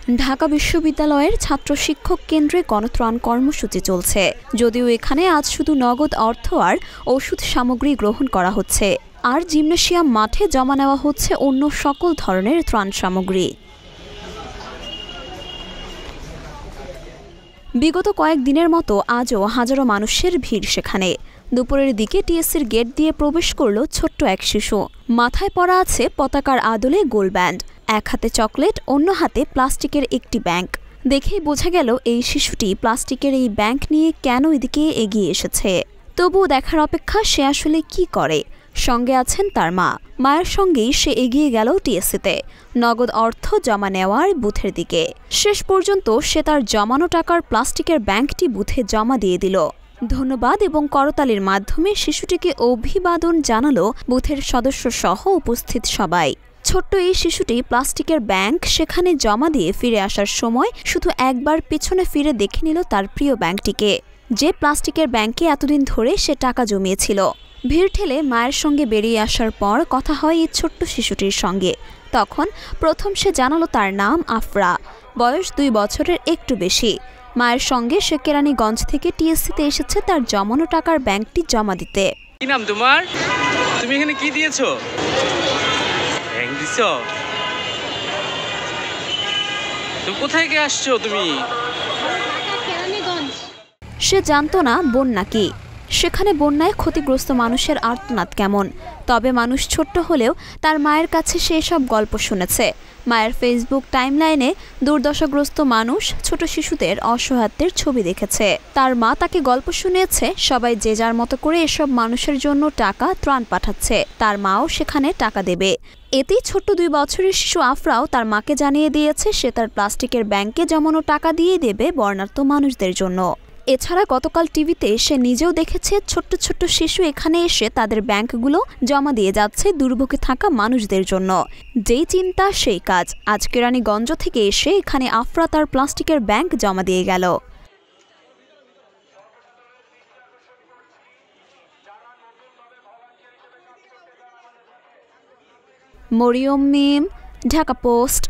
ঢাকা বিশ্ববিদ্যালয়ের ছাত্র শিক্ষক কেন্দ্রে গণত্রাণ কর্মসূচি চলছে। যদিও এখানে আজ শুধু নগদ অর্থ আর ওষুধ সামগ্রী গ্রহণ করা হচ্ছে, আর জিমনেশিয়াম মাঠে জমা নেওয়া হচ্ছে অন্য সকল ধরনের ত্রাণ সামগ্রী। বিগত কয়েকদিনের মতো আজও হাজারো মানুষের ভিড় সেখানে। দুপুরের দিকে টিএসসির গেট দিয়ে প্রবেশ করল ছোট্ট এক শিশু। মাথায় পরা আছে পতাকার আদলে গোল ব্যান্ড, এক হাতে চকলেট, অন্য হাতে প্লাস্টিকের একটি ব্যাংক। দেখেই বোঝা গেল এই শিশুটি প্লাস্টিকের এই ব্যাংক নিয়ে কেন এদিকে এগিয়ে এসেছে। তবুও দেখার অপেক্ষা সে আসলে কি করে। সঙ্গে আছেন তার মা। মায়ের সঙ্গেই সে এগিয়ে গেল টিএসসিতে নগদ অর্থ জমা নেওয়ার বুথের দিকে। শেষ পর্যন্ত সে তার জমানো টাকার প্লাস্টিকের ব্যাংকটি বুথে জমা দিয়ে দিল। ধন্যবাদ এবং করতালির মাধ্যমে শিশুটিকে অভিবাদন জানালো বুথের সদস্য সহ উপস্থিত সবাই। ছোট্ট এই শিশুটি প্লাস্টিকের ব্যাংক সেখানে জমা দিয়ে ফিরে আসার সময় শুধু একবার পেছনে ফিরে দেখে নিল তার প্রিয় ব্যাংকটিকে, যে প্লাস্টিকের ব্যাংকে এতদিন ধরে সে টাকা জমিয়েছিল। ভিড় ঠেলে মায়ের সঙ্গে বেরিয়ে আসার পর কথা হয় এই ছোট্ট শিশুটির সঙ্গে। তখন প্রথম সে জানালো তার নাম আফরা, বয়স 2 বছরের একটু বেশি। মায়ের সঙ্গে সে কেরানীগঞ্জ থেকে টিএসসিতে এসেছে তার জমানো টাকার ব্যাংকটি জমা দিতে। কি নাম তোমার? তুমি এখানে কি দিয়েছো? ব্যাংক দিছো? তুমি কোথায় গিয়ে আসছো তুমি? সে জানতো না বন্যা কি, সেখানে বন্যায় ক্ষতিগ্রস্ত মানুষের আর্তনাদ কেমন। তবে মানুষ ছোট্ট হলেও তার মায়ের কাছে সে সব গল্প শুনেছে। মায়ের ফেসবুক টাইমলাইনে দুর্দশাগ্রস্ত মানুষ, ছোট শিশুদের অসহায়ত্বের ছবি দেখেছে। তার মা তাকে গল্প শুনিয়েছে। সবাই যে যার মতো করে এসব মানুষের জন্য টাকা ত্রাণ পাঠাচ্ছে, তার মাও সেখানে টাকা দেবে। এতেই ছোট্ট 2 বছরের শিশু আফরাও তার মাকে জানিয়ে দিয়েছে সে তার প্লাস্টিকের ব্যাংকে জমানো টাকা দিয়ে দেবে বর্ণাঢ্য মানুষদের জন্য। এছাড়া গতকাল টিভিতে সে নিজেও দেখেছে ছোট্ট ছোট্ট শিশু এখানে এসে তাদের ব্যাংকগুলো জমা দিয়ে যাচ্ছে দুর্ভোগে থাকা মানুষদের জন্য। যেই চিন্তা সেই কাজ। আজ কেরানীগঞ্জ থেকে এসে এখানে আফরা তার প্লাস্টিকের ব্যাংক জমা দিয়ে গেল। মরিয়ম মিম, ঢাকা পোস্ট।